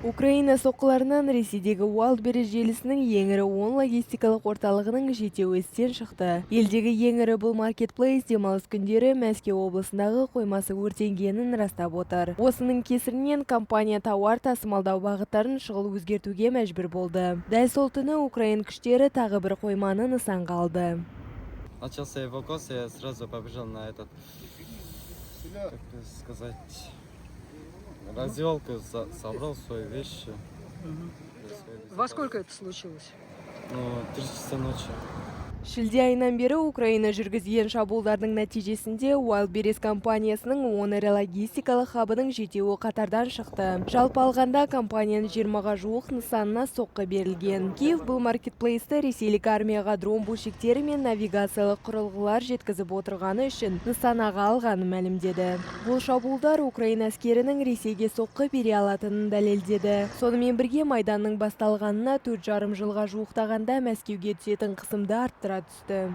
Украина соққыларынан Ресейдегі Wildberries желісінің ең ірі 10 логистикалық орталығының жетеуі істен шықты. Елдегі ең ірі бұл маркетплейс демалыс күндері Мәскеу облысындағы қоймасы өртенгенін растап отыр. Осының кесірінен компания тауар тасымалдау бағыттарын шұғыл өзгертуге мәжбүр болды. Дәл сол түні Украин күштері тағы бір қойманы нысанға алды. Начался эвакуация, я сразу побежал на этот, как сказать, раздевалку, собрал свои вещи. Во сколько это случилось? Ну, 3 часа ночи. Шілде айынан бері Украина жүргізген шабуылдардың нәтижесінде Wildberries компаниясының 10 ірі логистикалық хабының жетеуі қатардан шықты. Жалпы алғанда компанияның 20-ға жуық нысанына соққы берілген. Киев бұл маркетплейсті ресейлік армияға дрон бөлшектері мен навигациялық құрылғылар жеткізіп отырғаны үшін нысанаға алғанын мәлімдеді. Бұл шабуылдар Украина әскерінің Ресейге соққы бере алатынын дәлелдеді. Сонымен бірге майданның басталғанына 4,5 жылға жуықтағанда Мәскеуге түсетін қысымды арттыра түсті.